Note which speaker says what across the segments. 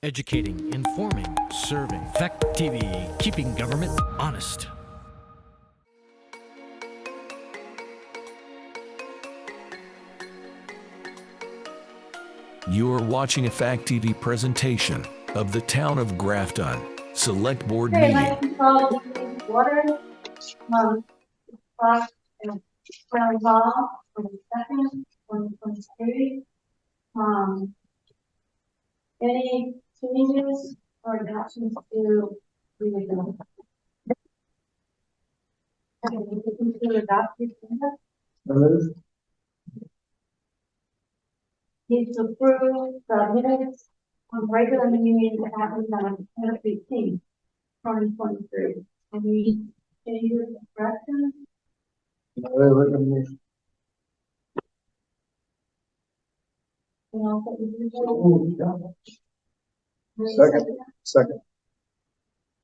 Speaker 1: Educating, informing, serving. Fact TV, keeping government honest.
Speaker 2: You are watching a Fact TV presentation of the Town of Grafton Select Board
Speaker 3: Okay,
Speaker 2: Meeting.
Speaker 3: I'd like to call the meeting to order. First, Brown Hall for the second, 2023. Any changes or adoptions to the agenda? Okay, we can to adopt the agenda. Need to approve the minutes on regular meeting that happened on 10/15, 2023. Any changes or corrections?
Speaker 4: Second.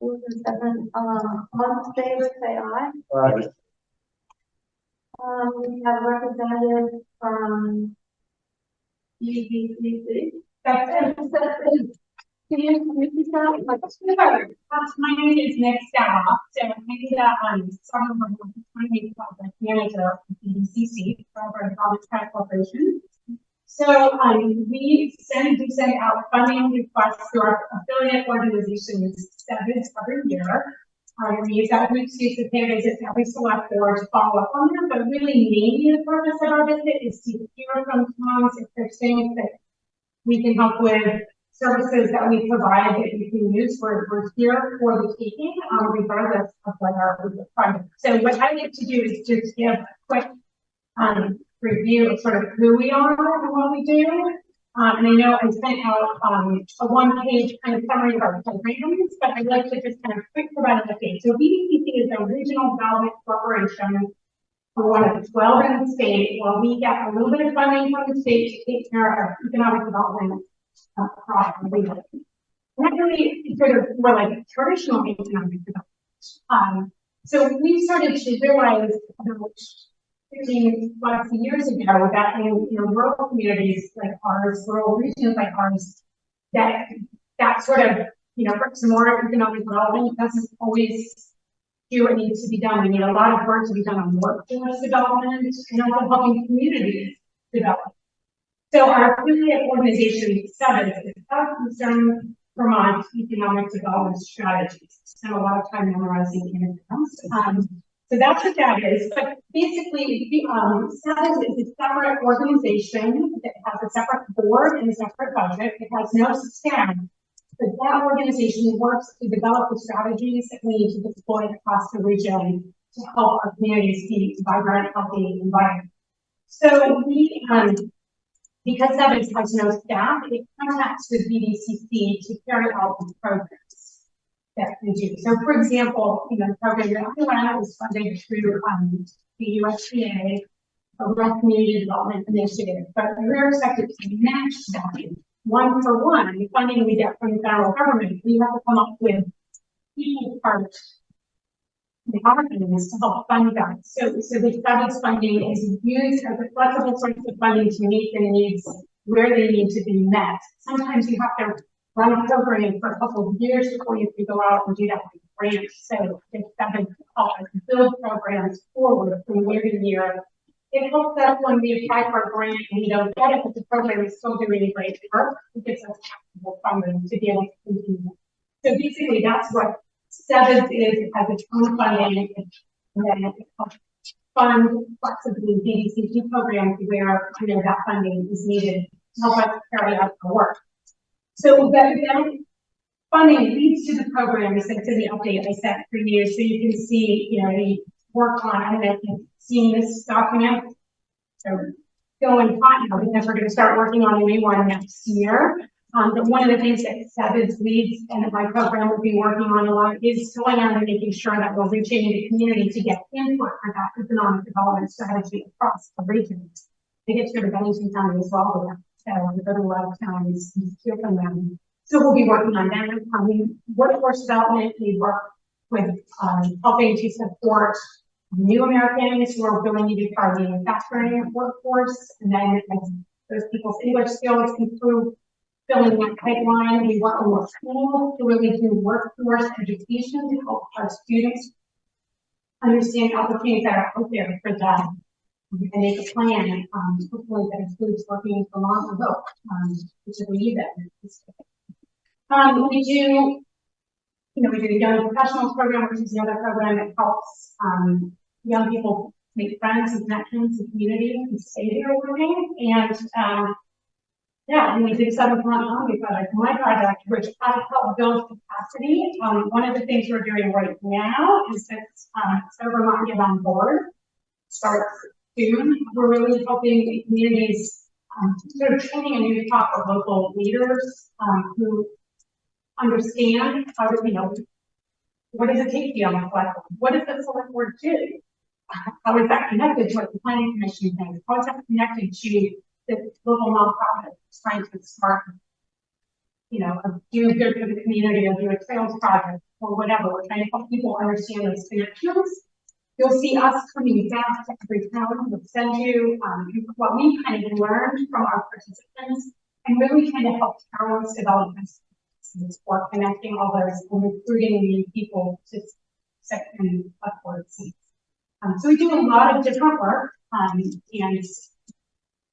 Speaker 3: Move to second, all in favor, say aye.
Speaker 4: Aye.
Speaker 3: We have a representative from EDCC. Can you repeat that?
Speaker 5: Sure. My name is Nick Stella. So I'm Southern County Project Manager of BDCC, Southern College Private Corporation. So we send out funding requests to our affiliate organizations every year. We use that to excuse the pay visits every select board to follow up on them, but really mainly the purpose of our visit is to hear from towns if there's things that we can help with, services that we provide that you can use. We're here for the taking, regardless of what our project. So what I like to do is just give a quick review of sort of who we are and what we do. And I know I sent out a one-page kind of summary of our programs, but I'd like to just kind of quick provide an update. So BDCC is a regional development corporation for one of the 12 in the state, where we get a little bit of funding from the state to take care of economic development across the region. Not really sort of more like traditional economic development. So we started to realize about 15 plus years ago that in rural communities like ours, rural regions like ours, that sort of bricks and mortar economic development doesn't always do what needs to be done. We need a lot of work to be done on workforce development and also helping communities develop. So our affiliate organization, SEVIS, is Southeastern Vermont Economic Development Strategies. Spent a lot of time memorizing it. So that's what that is. But basically, SEVIS is a separate organization that has a separate board and a separate budget. It has no staff. But that organization works to develop the strategies that we need to deploy across the region to help our communities be vibrant, healthy environment. So we, because SEVIS has no staff, it contacts the BDCC to carry out the programs that we do. So, for example, the program that I run is funded through the USDA, a Rural Community Development Initiative, but we're expected to match that one-for-one. The funding we get from the federal government, we have to come up with people part the opportunities to help fund that. So the SEVIS funding is used as a flexible source of funding to meet the needs where they need to be met. Sometimes you have to run a program for a couple of years before you can go out and do that with grants. So the SEVIS help us build programs forward from year to year. It helps us when we apply for a grant and we don't get it, but the program is still doing great work. It gives us taxable funding to be able to continue. So basically, that's what SEVIS is. It has its own funding, and then it helps fund flexibly BDCC programs where that funding is needed to help us carry out the work. So that funding leads to the programs that's in the update I sent for you, so you can see, we work on. I don't know if you've seen this document. So going hot now because we're going to start working on a new one next year. But one of the things that SEVIS leads and my program will be working on a lot is going on and making sure that we're reaching the community to get input for that economic development strategy across the region. They get to go to Bennington County as well with that. So we go to a lot of counties and hear from them. So we'll be working on that. Workforce development, we work with helping to support new Americans who are going to be part of the manufacturing workforce, and then as those people's English skills improve, filling that pipeline. We work with schools to really do workforce education to help our students understand opportunities that are out there for them. And make a plan, hopefully that includes working for mom or both, which is we that. We do, we do the Young Professionals Program, which is the other program that helps young people make friends and connections and community and stay there working. And yeah, we did 7 Community Project, my project, which I helped build capacity. One of the things we're doing right now is that Vermont Get on Board starts soon. We're really helping communities sort of training a new crop of local leaders who understand how to, what does it take to be on the select board? What does the select board do? How is that connected to what the planning commission thinks? How is that connected to the local nonprofit trying to start, do good for the community or do a trails project or whatever? We're trying to help people understand those connections. You'll see us coming back to every town. We'll send you what we kind of learned from our participants and really kind of help towns develop this for connecting all those and recruiting new people to second upward seats. So we do a lot of different work and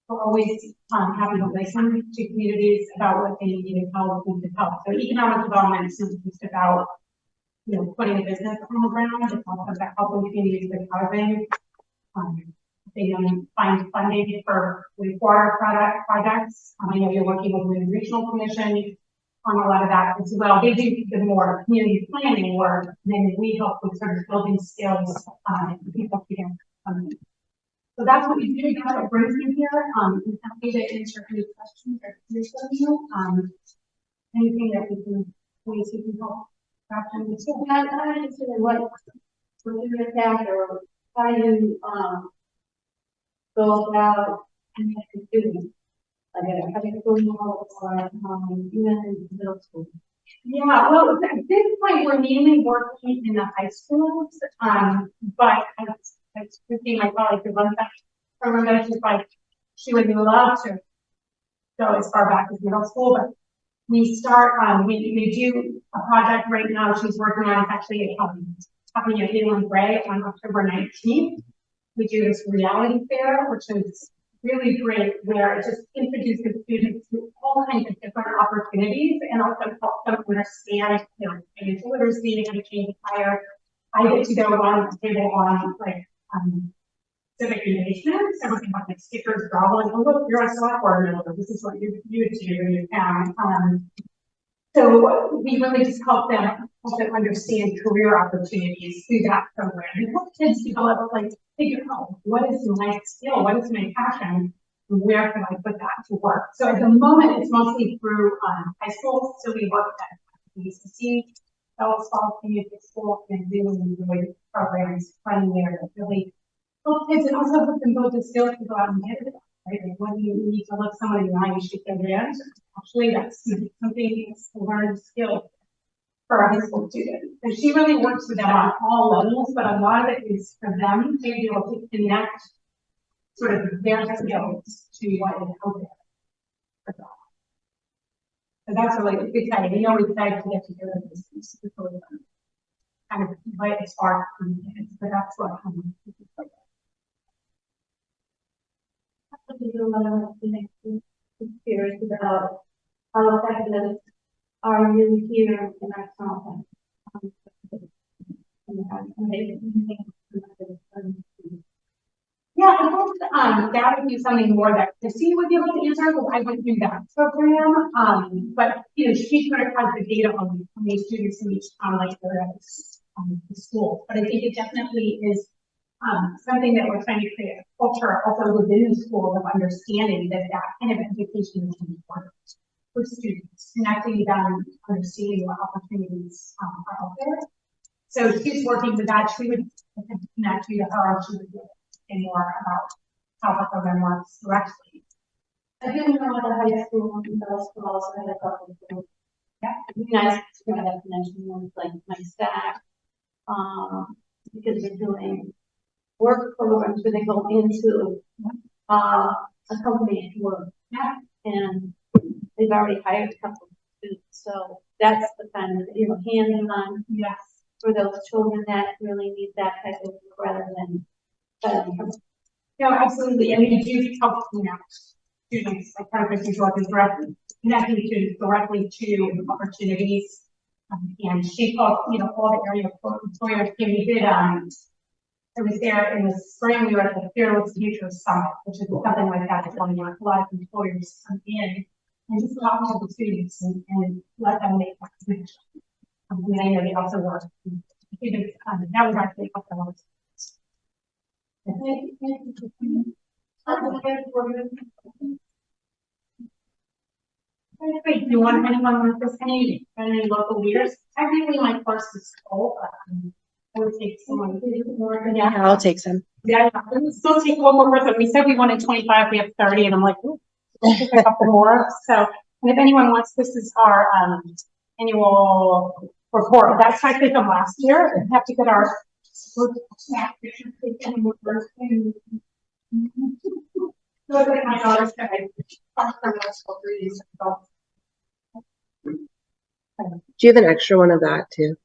Speaker 5: we're always happy to listen to communities about what they need and how we can help. So economic development is just about putting a business on the ground. It's also about helping communities with housing. They find funding for water projects. I know you're working with the regional commission on a lot of that as well. They do the more community planning work, and then we help with sort of building skills people together. So that's what we do. That's what brings me here. I'm happy to answer any questions or hear from you. Anything that we can ways we can help.
Speaker 3: So I'm interested in what you're attack or how you go about connecting students, like at high school or even in middle school.
Speaker 5: Yeah, well, at this point we're mainly working in the high schools, but I see my colleague who runs that program. She's like, she would love to go as far back as middle school, but we start, we do a project right now she's working on. It's actually happening at Leland Gray on October 19th. We do this reality fair, which is really great, where it just introduces students to all kinds of different opportunities and also helps them understand, financial literacy, how to change higher. I get to go on the table on civic engagement. So we can have stickers draw like, oh look, you're a select board member. This is what you do in your town. So we really just help them understand career opportunities through that program and help kids develop, figure out what is my skill, what is my passion, and where can I put that to work. So at the moment, it's mostly through high school. So we work at UCC, Fellows Falls Community School, and really enjoy programs running there that really help kids and also help them build the skills to go out and get it. Right? Like when you need to look somebody in the eye and shake their hand, actually that's something that's a learned skill for a high school student. And she really works with them on all levels, but a lot of it is for them to be able to connect sort of their skills to what is out there for them. So that's really exciting. We always excited to get to do this. It's really fun. Kind of light a spark from kids, but that's what I'm
Speaker 3: curious about how effective are you here in our content?
Speaker 5: Yeah, I hope that would be something more that Chrissy would be able to answer, because I wouldn't do that program. But she sort of has the data on these students in each town, like they're at the school. But I think it definitely is something that we're trying to create a culture also within the school of understanding that kind of education is important for students, connecting them, understanding what opportunities are out there. So she's working with that. She would connect you to her. She would say more about how the program works directly.
Speaker 3: I didn't know the high school and middle school also had a couple of things. Yeah, it'd be nice to have that connection with like my staff, because they're doing work programs where they go into a company to work. Yeah. And they've already hired a couple of students, so that's the kind of, hands-on
Speaker 5: Yes.
Speaker 3: for those children that really need that type of rather than.
Speaker 5: No, absolutely, and we do help, students, like kind of Mr. George is connecting students directly to opportunities. And she called, all the area employers, and we did, I was there in the spring, we were at the Fearless Future Summit, which is something like that, it's going on, a lot of employers come in and just talk to the students and let them make that connection. And I know they also work, students, that was actually a couple of Great. Do you want anyone want this? Any local leaders? Technically, my course is full. I would take someone more.
Speaker 4: Yeah, I'll take some.
Speaker 5: Yeah, we'll still take one more person. We said we wanted 25. We have 30, and I'm like, ooh, we'll take a couple more. So, and if anyone wants, this is our annual report. That's actually from last year. We have to get our. So like my daughter said,
Speaker 4: Do you have an extra one of that too?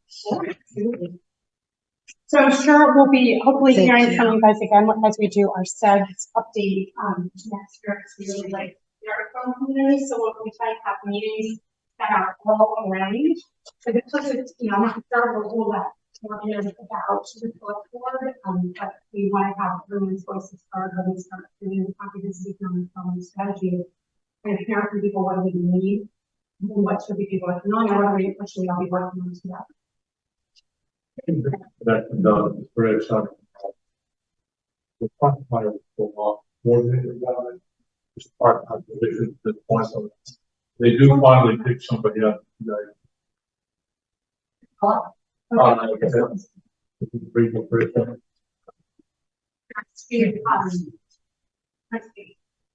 Speaker 5: so I'm sure we'll be hopefully
Speaker 4: Thank
Speaker 5: hearing
Speaker 4: you.
Speaker 5: from you guys again as we do our SEDS update next year. It's really like the article community, so we try to have meetings that are all around. So this is, I'm not sure we'll let more years about the select board, but we want to have everyone's voices heard when we start doing the comprehensive economic development strategy. And hear from people what do we need, and what should we be working on, and what should we all be working on together.
Speaker 6: That very exciting. The front fire will go coordinator government, just part-time position at this point. So they do finally pick somebody up today. Brief person.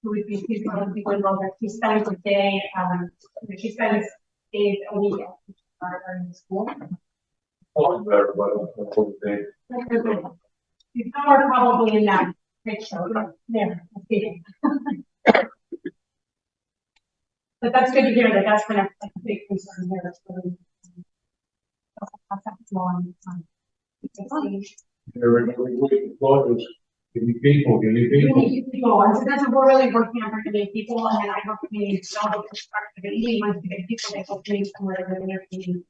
Speaker 5: Who would be people that she spends a day, she spends days a week in school.
Speaker 6: Oh, better, but they.
Speaker 5: You are probably in that picture there. But that's good to hear that that's been a big concern here. That's really, that's long time.
Speaker 6: Give me people.
Speaker 5: We need people, and so that's what we're really working on, bringing people, and then I hope we need to build a perspective, and we want to get people that will bring somewhere that they're being.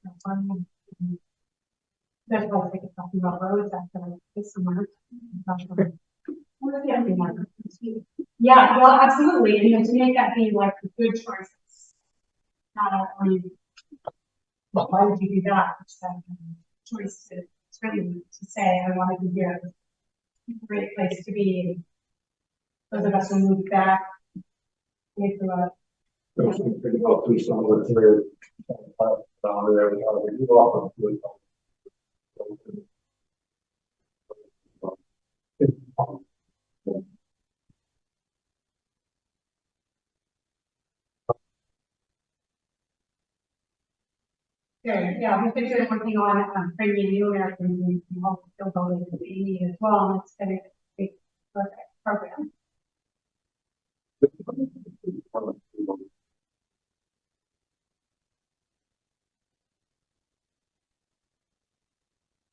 Speaker 5: There's always like talking about roads after this summer. Yeah, well, absolutely, and to make that be like the good choices. Not only, well, why would you do that? It's that choice to really to say, I want to be here. Great place to be. Those of us who moved back. Down yeah, we've been working on bringing new Americans and also still going to the as well, and it's been a big program.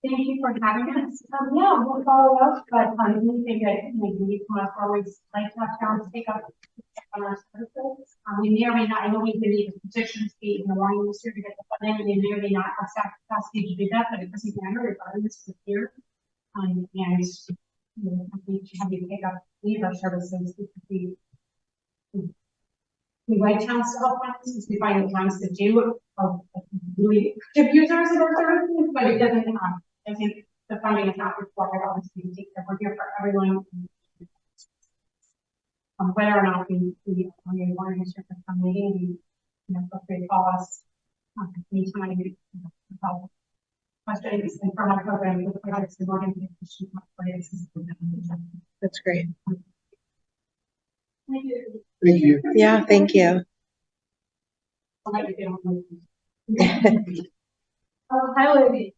Speaker 5: Thank you for having us. Yeah, we'll follow up, but anything that you need from us, always like to have Karen take up on our services. We may or may not, I know we can need a petition fee in the morning this year to get the funding, and they may or may not have staff capacity to do that, but it doesn't matter regardless of here. And we have you take up any of our services. We like towns to help us since we find the times to do really active users of our services, but it doesn't I think the funding is not required, obviously, to take that we're here for everyone. Whether or not we want to share some meeting, feel free to call us anytime you help questions and from our program with projects and organizations.
Speaker 4: That's great.
Speaker 5: Thank you.
Speaker 6: Thank you.
Speaker 4: Yeah, thank you.
Speaker 5: Hi, Libby.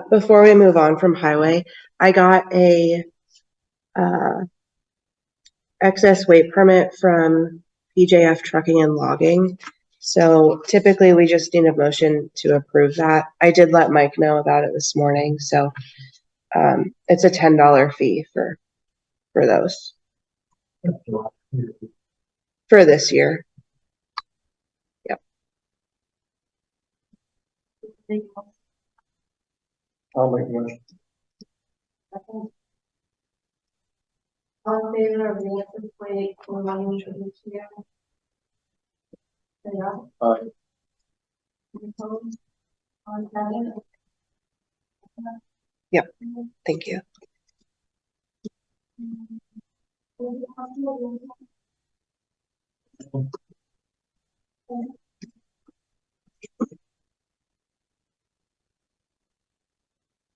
Speaker 4: Before we move on from highway, I got a excess weight permit from PJF Trucking and Logging. So typically we just need a motion to approve that. I did let Mike know about it this morning, so it's a $10 fee for those for this year. Yep.
Speaker 6: I'll make a motion.
Speaker 3: All in favor of the excess weight for running for this year? Say aye.
Speaker 6: Aye.
Speaker 3: Any opposed? On that?
Speaker 4: Yep. Thank you.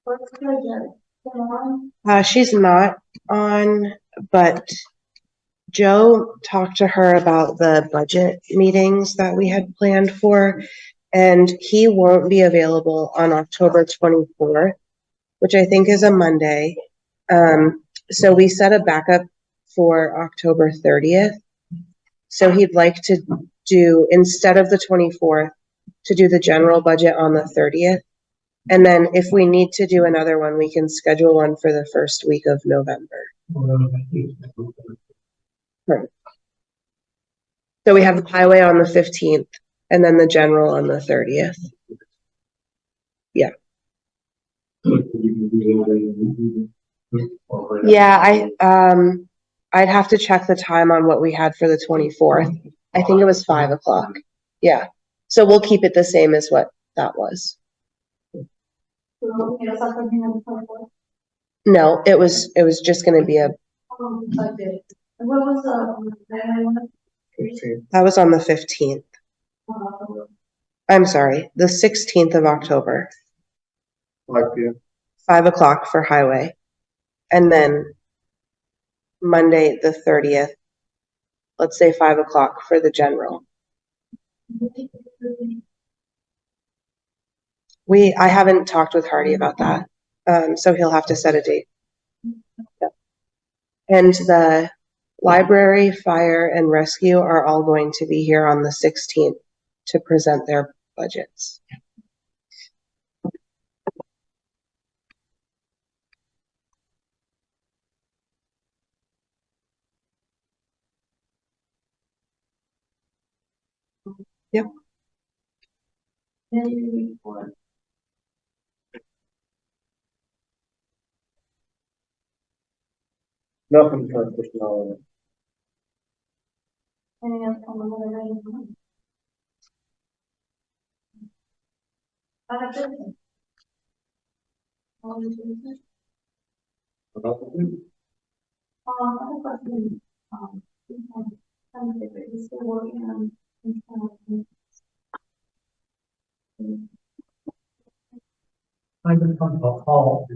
Speaker 3: What's the
Speaker 4: She's not on, but Joe talked to her about the budget meetings that we had planned for, and he won't be available on October 24th, which I think is a Monday. So we set a backup for October 30th. So he'd like to do, instead of the 24th, to do the general budget on the 30th. And then if we need to do another one, we can schedule one for the first week of November. Right. So we have the highway on the 15th and then the general on the 30th. Yeah. Yeah, I'd have to check the time on what we had for the 24th. I think it was 5 o'clock. Yeah. So we'll keep it the same as what that was. No, it was just gonna be
Speaker 3: And what was the?
Speaker 4: that was on the 15th. I'm sorry, the 16th of October,
Speaker 6: 5 p.m.
Speaker 4: 5 o'clock for highway. And then Monday, the 30th, let's say 5 o'clock for the general. I haven't talked with Hardy about that. So he'll have to set a date. Yep. And the library, fire, and rescue are all going to be here on the 16th to present their budgets. Yep.
Speaker 6: Nothing for personnel.
Speaker 3: Any else on the other end? Business. I have a question. Is still working on.
Speaker 6: I've been talking about call.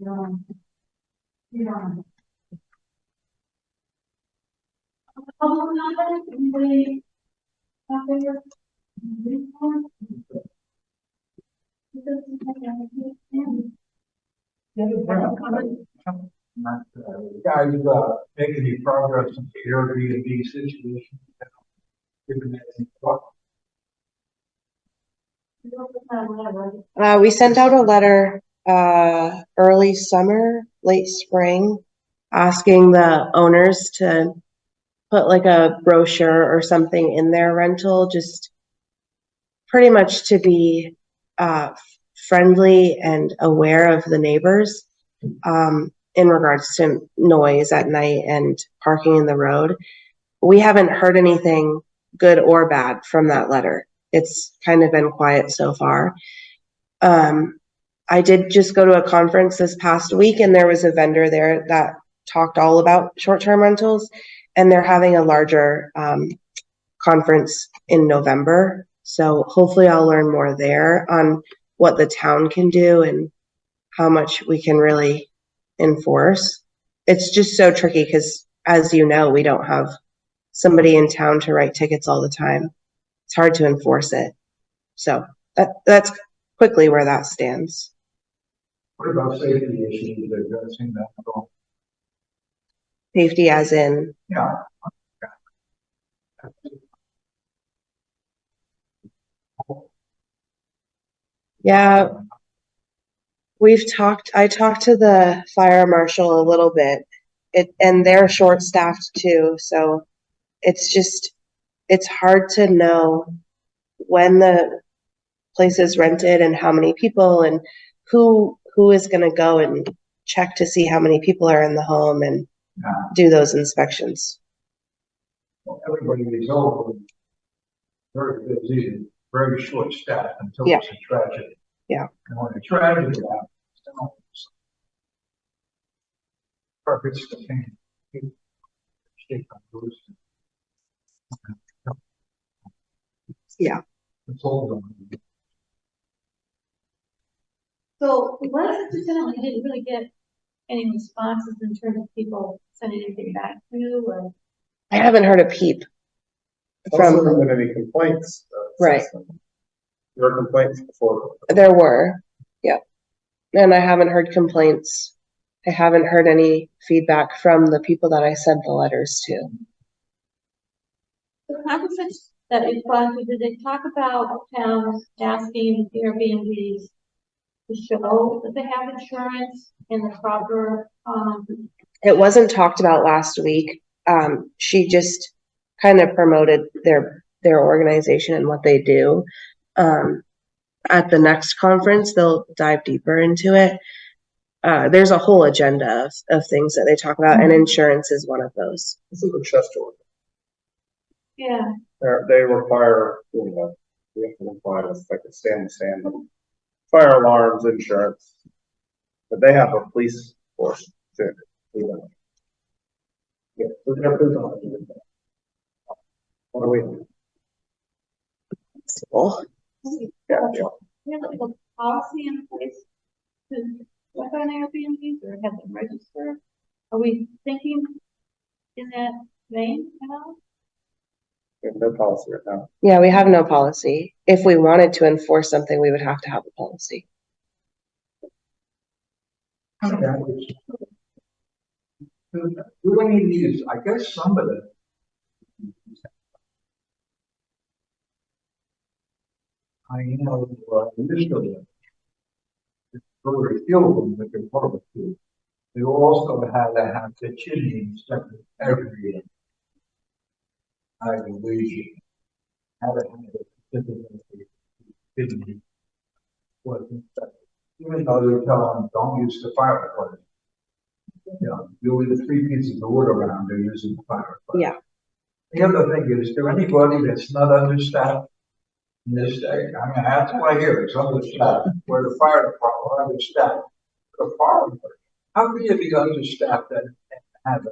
Speaker 5: Public comment, anybody out there?
Speaker 6: Guys, make any progress in the Airbnb situation? Given that it's
Speaker 4: We sent out a letter, early summer, late spring, asking the owners to put like a brochure or something in their rental, just pretty much to be, friendly and aware of the neighbors, in regards to noise at night and parking in the road. We haven't heard anything good or bad from that letter. It's kind of been quiet so far. I did just go to a conference this past week and there was a vendor there that talked all about short-term rentals, and they're having a larger conference in November. So hopefully I'll learn more there on what the town can do and how much we can really enforce. It's just so tricky because, as you know, we don't have somebody in town to write tickets all the time. It's hard to enforce it. So that's quickly where that stands.
Speaker 6: What about safety issues? Addressing that at all?
Speaker 4: Safety as in,
Speaker 6: Yeah.
Speaker 4: yeah, I talked to the fire marshal a little bit. And they're short-staffed too, so it's hard to know when the place is rented and how many people and who is gonna go and check to see how many people are in the home and do those inspections.
Speaker 6: Well, everybody is over, very busy, very short staffed until
Speaker 4: Yeah.
Speaker 6: it's a tragedy.
Speaker 4: Yeah.
Speaker 6: And when a tragedy happens, it's the thing.
Speaker 4: Yeah.
Speaker 6: It's all
Speaker 3: So the last lieutenant, I didn't really get any responses in terms of people sending anything back to you or.
Speaker 4: I haven't heard a peep
Speaker 7: Also,
Speaker 4: from,
Speaker 7: there haven't been any complaints.
Speaker 4: Right.
Speaker 7: There were complaints before.
Speaker 4: there were, yeah. And I haven't heard complaints. I haven't heard any feedback from the people that I sent the letters to.
Speaker 3: The conference that you've gone to, did they talk about towns asking Airbnbs to show that they have insurance in the proper,
Speaker 4: It wasn't talked about last week. She just kind of promoted their organization and what they do. At the next conference, they'll dive deeper into it. There's a whole agenda of things that they talk about, and insurance is one of those.
Speaker 7: This is a Chester.
Speaker 3: yeah.
Speaker 7: They require, we have to apply this like a stand, fire alarms, insurance. But they have a police force too. Yeah, we're gonna put it on. What are we?
Speaker 4: Well,
Speaker 7: Yeah,
Speaker 3: We have like a policy in place to work on Airbnbs or have them register. Are we thinking in that vein at all?
Speaker 7: we have no policy right now.
Speaker 4: yeah, we have no policy. If we wanted to enforce something, we would have to have a policy.
Speaker 6: Do any of these, I guess some of them. I know, initially, very few of them that can work with. They also had to have the chimney inspected every year. I believe. Had to have it. Chimney was inspected. Even though they tell them, don't use the fire department. You know, do with the 3 pieces of wood around, they're using the fire department.
Speaker 4: Yeah.
Speaker 6: The other thing is there anybody that's not understaffed in this day? I mean, that's why here it's understaffed, where the fire department are understaffed. The fire department, how can you be understaffed and have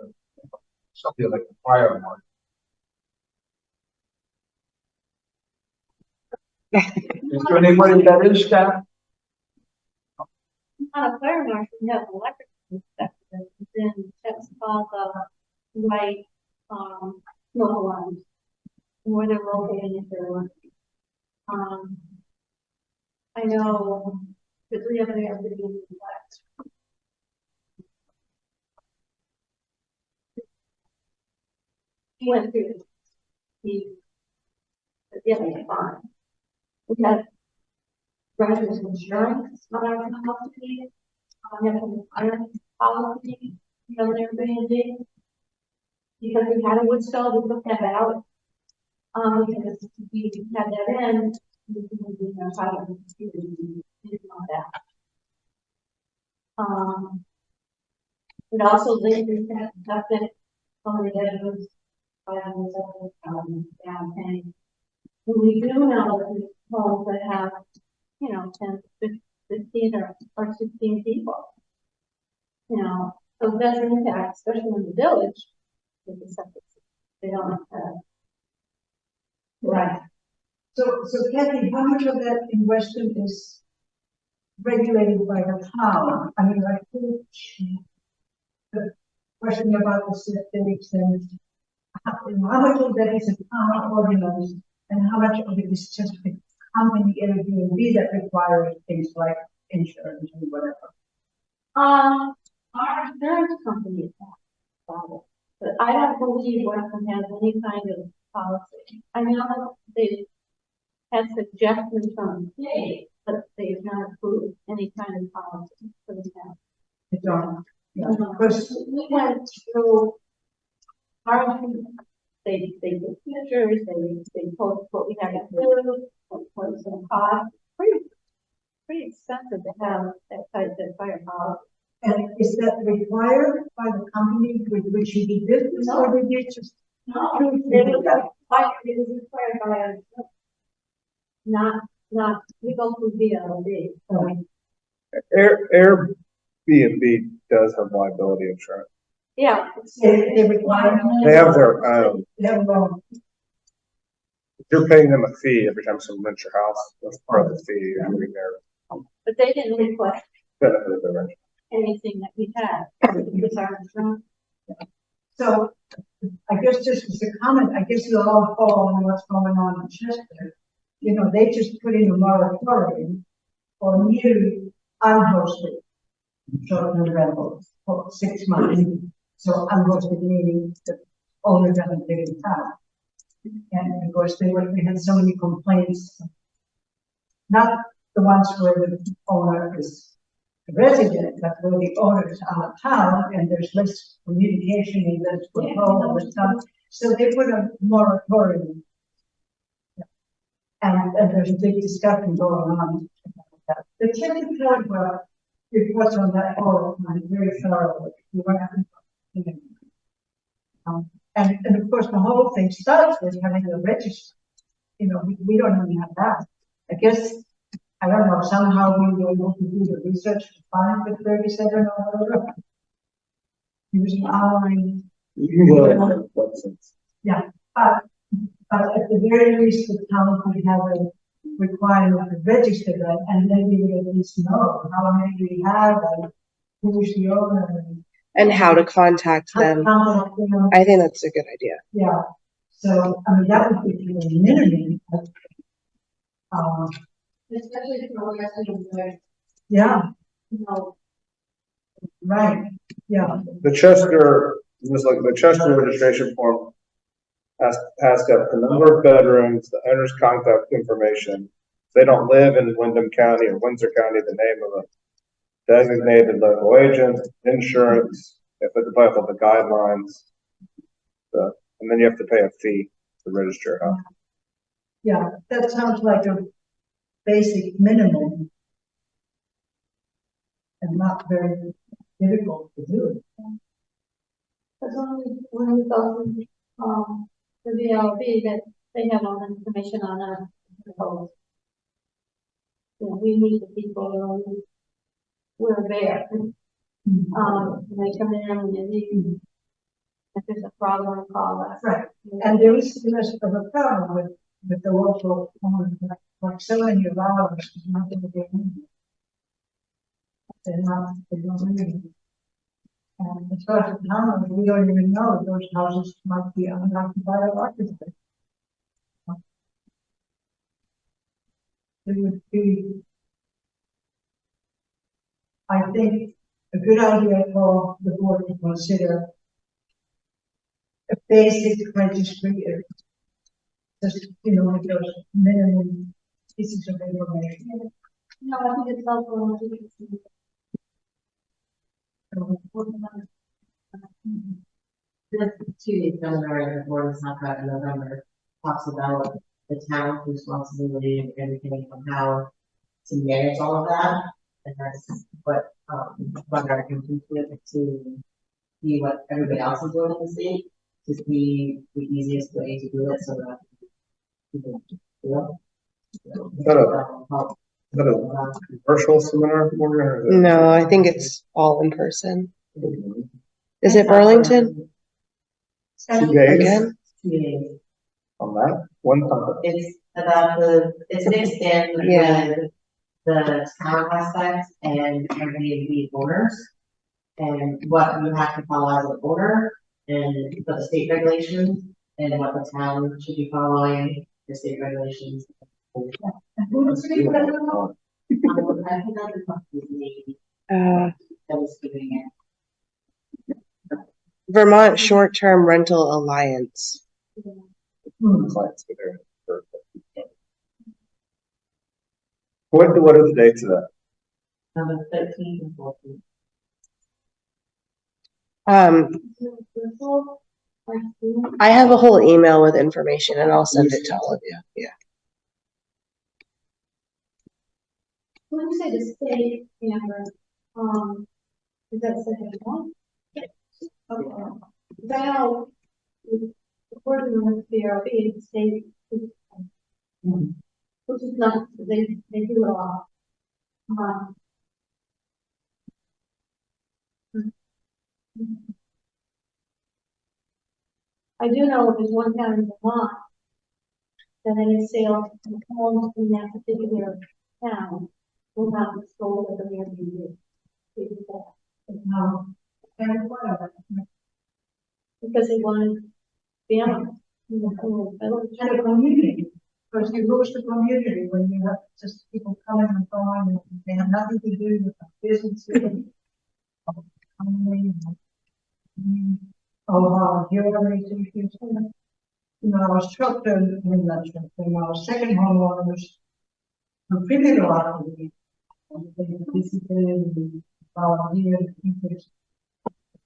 Speaker 6: something like a fire marshal? Is there anybody that is staffed?
Speaker 3: on a fire marshal, we have an electric inspector, then checks all the light, smoke alarms, and where they're located if they're working. I know, because we have an air conditioning flat. He went through this. Yeah, it's fine. We have renter's insurance on our policy. We have an insurance policy, you know, what everybody did. Because we had a wood stove, we took that out. Because we had that in, we didn't do our side, we didn't want that. It also linked in that, only that it was, down paying. We do know that these homes that have, you know, 10, 15 or 16 people. You know, so it does impact, especially in the village, with the septic system. They don't have.
Speaker 8: Right. So Kathy, how much of that in Weston is regulated by the town? I mean, like, the question about the septics and how much of that is a town ordinance and how much of it is just the company Airbnb that requires things like insurance and whatever?
Speaker 3: Our insurance company is about it, but I don't believe Weston has any kind of policy. I know they had suggestions from the state, but they have not approved any kind of policy for the town.
Speaker 8: I don't. Yeah, because
Speaker 3: We went through our, they did pictures, they told us what we had to do, what was going to cost. Pretty expensive to have that type of fire policy.
Speaker 8: and is that required by the company with which you do business, or did you just?
Speaker 3: No, it is required by our, not, we go through VLD.
Speaker 7: Airbnb does have liability insurance.
Speaker 3: Yeah.
Speaker 8: They require.
Speaker 7: They have their own.
Speaker 8: They have their own.
Speaker 7: You're paying them a fee every time someone rents your house. That's part of the fee. You're doing their
Speaker 3: But they didn't request
Speaker 7: benefit of their rent.
Speaker 3: anything that we had. It was our insurance.
Speaker 8: So I guess just as a comment, I guess you all follow on what's going on in Chester. You know, they just put in a moratorium on new unhosted short-term rentals for 6 months. So unhosted meaning the owner doesn't live in town. And of course, we had so many complaints, not the ones where the owner is a resident, but where the owner is out of town and there's less communication and less control and stuff. So they put a moratorium. And there's a big discussion going on about that. The Chester Telegraph reports on that all the time, very thoroughly. And of course, the whole thing starts with having a register. You know, we don't even have that. I guess, I don't know, somehow we were able to do the research to find the 37 or whatever. It was an online. Yeah, but at the very least, the town could have a requirement to register that, and then we would at least know how many we have, and who's the owner.
Speaker 4: And how to contact them.
Speaker 8: Contact them.
Speaker 4: I think that's a good idea.
Speaker 8: Yeah, so, I mean, that would be the minimum.
Speaker 3: Especially for residents where,
Speaker 8: Yeah,
Speaker 3: you know,
Speaker 8: right, yeah,
Speaker 7: The Chester, just like the Chester registration form has to have the number of bedrooms, the owner's contact information. If they don't live in Wyndham County or Windsor County, the name of a designated local agent, insurance, you have to apply for the guidelines. And then you have to pay a fee to register a house.
Speaker 8: yeah, that sounds like a basic minimum. And not very difficult to do.
Speaker 3: as long as when we go through, the VLB, that they have all the information on us. You know, we meet the people, we're there. When they come in and they need, if there's a problem, call us.
Speaker 8: Right, and there is less of a problem with the local, like so many of ours, nothing to do. they don't live in it. And as far as the town, we don't even know those houses might be unoccupied or occupied. It would be, I think, a good idea for the board to consider a basic registry, just, with those minimum pieces of information.
Speaker 3: No, I think it's helpful to see.
Speaker 9: The 2 days November, the board is not got in November, talks about the town's responsibility and everything on how to manage all of that. And that's what our intention is to see what everybody else is doing in the state, to see the easiest way to do it so that people do
Speaker 7: Is that a virtual seminar, Morgan? or is it-
Speaker 4: No, I think it's all in person. Is it Burlington
Speaker 7: 2 days
Speaker 4: again?
Speaker 9: Meetings.
Speaker 7: on that, one time.
Speaker 9: It's mixed in
Speaker 4: Yeah.
Speaker 9: with the town aspect and Airbnb owners. And what you have to follow as an owner and for the state regulations and what the town should be following, the state regulations.
Speaker 7: Uh,
Speaker 9: I think that's the company that was doing it.
Speaker 4: Vermont Short-Term Rental Alliance.
Speaker 7: clients that are- What are the dates of that?
Speaker 9: Number 13 and 14.
Speaker 4: I have a whole email with information and I'll send it to all of you. Yeah.
Speaker 3: When you say the state, Amber, is that second one? Okay. Now, according to the BRB, the state, which is not, they do it all. I do know if there's one town in Vermont that any sales of homes in that particular town will not be sold at the Airbnb. They do that.
Speaker 8: And whatever.
Speaker 3: Because they wanted families.
Speaker 8: And a community, because you lose the community when you have just people coming and going, and they have nothing to do with the business. Oh, here are these issues. I was struck in that, when our second homeowners contributed a lot of the, they visited and volunteered, teachers.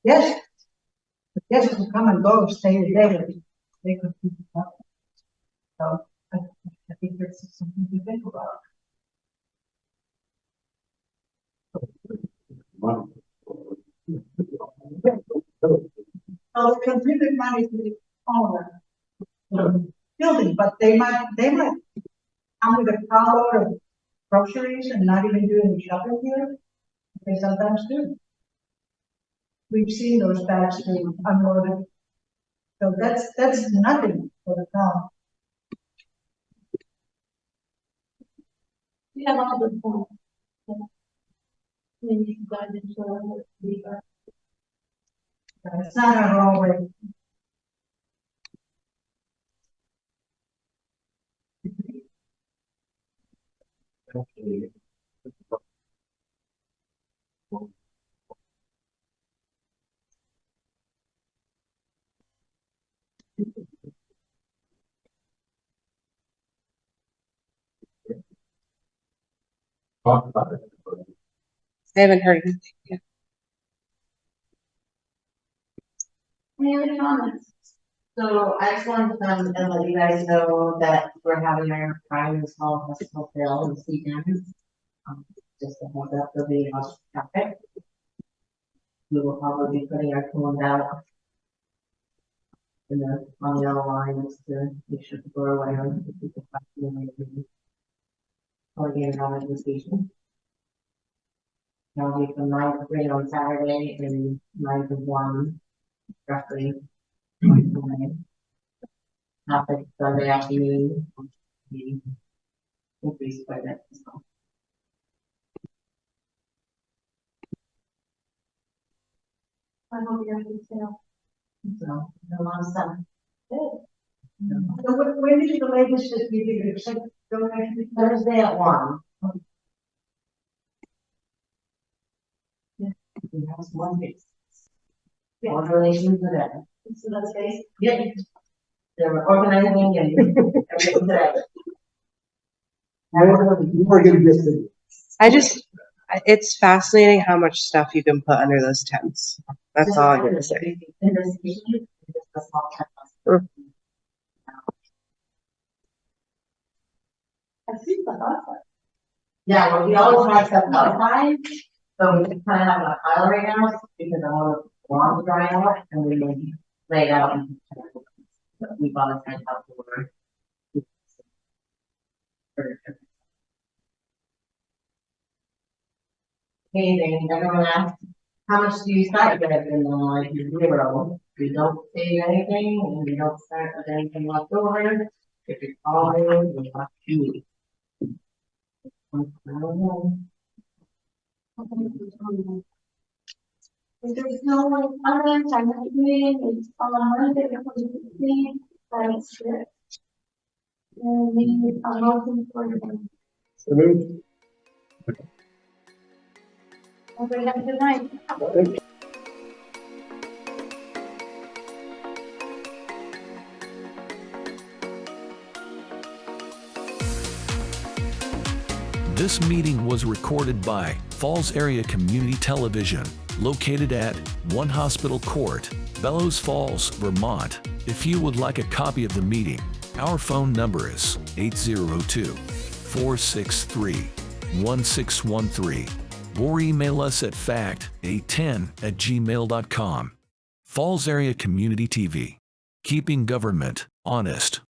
Speaker 8: Yes, the guests would come and go, stay a day, they could keep it up. So I think that's something to think about. Well, contribute money to the owner building, but they might come with a car of groceries and not even do any shopping here. They sometimes do. We've seen those bags being unloaded. So that's nothing for the town.
Speaker 3: We have all the points. Then you guys enjoy the
Speaker 8: It's not our own way.
Speaker 6: Talk about it.
Speaker 4: I haven't heard anything yet.
Speaker 3: Any other comments?
Speaker 9: So I just wanted to come and let you guys know that we're having our Prime and Small Festival sale this weekend. Just to hold up, there'll be much traffic. We will probably be putting our cones out on the yellow line just to make sure people are aware of the people passing. Or getting out of the station. That'll be from 9 to 3 on Saturday and 9 to 1 roughly. Traffic Sunday afternoon. Increased quite a bit. So.
Speaker 3: I hope you're happy too.
Speaker 9: So, a lot of stuff.
Speaker 3: Good.
Speaker 8: So when is the latest that you can accept donations?
Speaker 9: Thursday at 1. Yeah, we have some one days. All donations are there.
Speaker 3: So that's basic.
Speaker 9: Yeah. They're organizing and everything there.
Speaker 4: It's fascinating how much stuff you can put under those tents. That's all I'm gonna say.
Speaker 9: In this species, it's a small tent.
Speaker 3: I see the outside.
Speaker 9: Yeah, well, we always have stuff outside, so we just kind of have a pile right now, because I want the lawn dry out, and we lay it out. And we bought a tent out for. Amazing, everyone asked, how much do you start with, and then like, you're 0, we don't save anything, and we don't start with anything left over. If it's all in, we have 2 weeks.
Speaker 3: There's no other time meeting, it's on Monday, the 15th, that's it. And we are hoping for them.
Speaker 7: So moved.
Speaker 3: Everybody have a good night.
Speaker 2: This meeting was recorded by Falls Area Community Television, located at 1 Hospital Court, Bellows Falls, Vermont. If you would like a copy of the meeting, our phone number is 802-463-1613, or email us at fact810@gmail.com. Falls Area Community TV, keeping government honest.